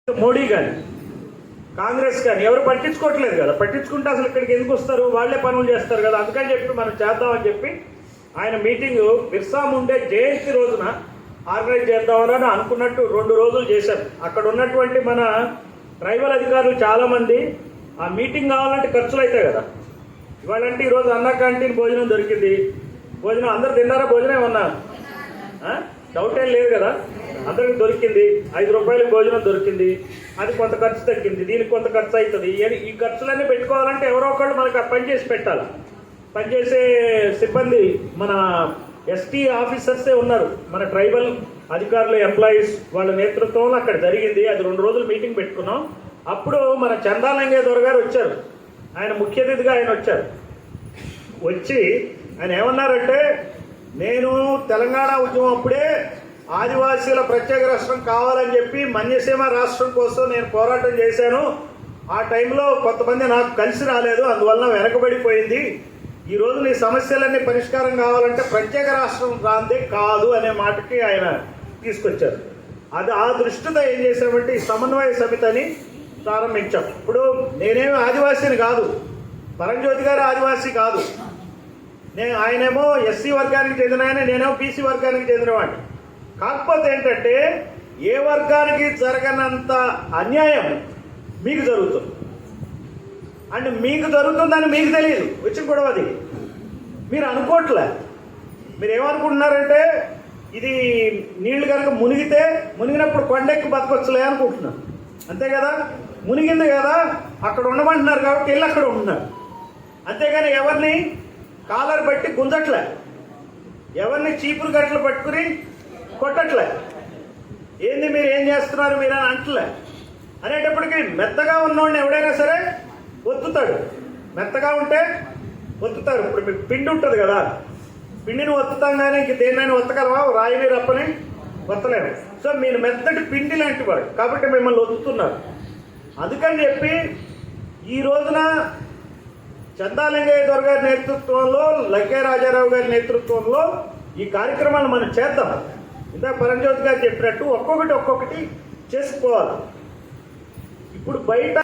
మోడీ కానీ కాంగ్రెస్ కానీ ఎవరు పట్టించుకోవట్లేదు కదా. పట్టించుకుంటే అసలు ఇక్కడికి ఎందుకు వస్తారు? వాళ్లే పనులు చేస్తారు కదా. అందుకని చెప్పి మనం చేద్దామని చెప్పి ఆయన మీటింగ్ బిర్సా ముండే జయంతి రోజున ఆర్గనైజ్ చేద్దామని అనుకున్నట్టు 2 రోజులు చేశారు. అక్కడ ఉన్నటువంటి మన ట్రైబల్ అధికారులు చాలామంది ఆ మీటింగ్ కావాలంటే ఖర్చులు అవుతాయి కదా. ఇవాళంటే ఈరోజు అన్న క్యాంటీన్ భోజనం దొరికింది. భోజనం అందరు తిన్నారా? భోజనం ఏమన్నా డౌట్ ఏం లేదు కదా. అందరికి దొరికింది. 5 రూపాయలకి భోజనం దొరికింది. అది కొంత ఖర్చు తగ్గింది, దీనికి కొంత ఖర్చు అవుతుంది. ఈ ఖర్చులన్నీ పెట్టుకోవాలంటే ఎవరో ఒకళ్ళు మనకు పని చేసి పెట్టాలి. పనిచేసే సిబ్బంది మన ఎస్టీ ఆఫీసర్సే ఉన్నారు. మన ట్రైబల్ అధికారులు ఎంప్లాయీస్ వాళ్ళ నేతృత్వంలో అక్కడ జరిగింది. అది 2 రోజులు మీటింగ్ పెట్టుకున్నాం. అప్పుడు మన చందాలంగే దొరగారు వచ్చారు. ఆయన ముఖ్య అతిథిగా ఆయన వచ్చారు. వచ్చి ఆయన ఏమన్నారంటే, నేను తెలంగాణ ఉద్యమం అప్పుడే ఆదివాసీల ప్రత్యేక రాష్ట్రం కావాలని చెప్పి మన్యసీమ రాష్ట్రం కోసం నేను పోరాటం చేశాను. ఆ టైంలో కొంతమంది నాకు కలిసి రాలేదు, అందువలన వెనకబడిపోయింది. ఈరోజు నీ సమస్యలన్నీ పరిష్కారం కావాలంటే ప్రత్యేక రాష్ట్రం రాందే కాదు అనే మాటకి ఆయన తీసుకొచ్చారు. ఆ దృష్టితో ఏం చేశామంటే ఈ సమన్వయ సమితిని ప్రారంభించాం. ఇప్పుడు నేనేమి ఆదివాసీని కాదు, పరంజ్యోతి గారు ఆదివాసీ కాదు. ఆయనేమో ఎస్సీ వర్గానికి చెందిన ఆయన, నేనేమో బీసీ వర్గానికి చెందినవాడిని. కాకపోతే ఏంటంటే ఏ వర్గానికి జరగనంత అన్యాయం మీకు జరుగుతుంది. అంటే మీకు జరుగుతుందని మీకు తెలియదు. వచ్చిన గొడవ అది మీరు అనుకోవట్లే. మీరు ఏమనుకుంటున్నారంటే ఇది నీళ్లు కనుక మునిగినప్పుడు కొండెక్కి బతకొచ్చలే అనుకుంటున్నారు. అంతే కదా. మునిగింది కదా, అక్కడ ఉండమంటున్నారు కాబట్టి వెళ్ళి అక్కడ ఉంటున్నారు. అంతేగాని ఎవరిని కాలర్ బట్టి గుంజట్లే, ఎవరిని చీపురు గట్లు పట్టుకుని కొట్టట్లే. ఏంది మీరు ఏం చేస్తున్నారు మీరు అని అంటలే. అనేటప్పటికీ మెత్తగా ఉన్నవాడిని ఎవడైనా సరే ఒత్తుతాడు. మెత్తగా ఉంటే ఒత్తుతారు. ఇప్పుడు మీకు పిండి ఉంటుంది కదా, పిండిని ఒత్తుతాం కానీ ఇంక దేన్నైనా ఒత్తగలవా? రాయిని రప్పని ఒత్తలేము. సో మీరు మెత్తటి పిండి లాంటి వాడు కాబట్టి మిమ్మల్ని ఒత్తుతున్నారు. అందుకని చెప్పి ఈ రోజున చందాలింగయ్య దొర గారి నేతృత్వంలో, లక్కే రాజారావు గారి నేతృత్వంలో ఈ కార్యక్రమాలు మనం చేద్దాం. ఇందాక పరంజ్యోతి గారు చెప్పినట్టు ఒక్కొక్కటి చేసుకుపోవాలి. ఇప్పుడు బయట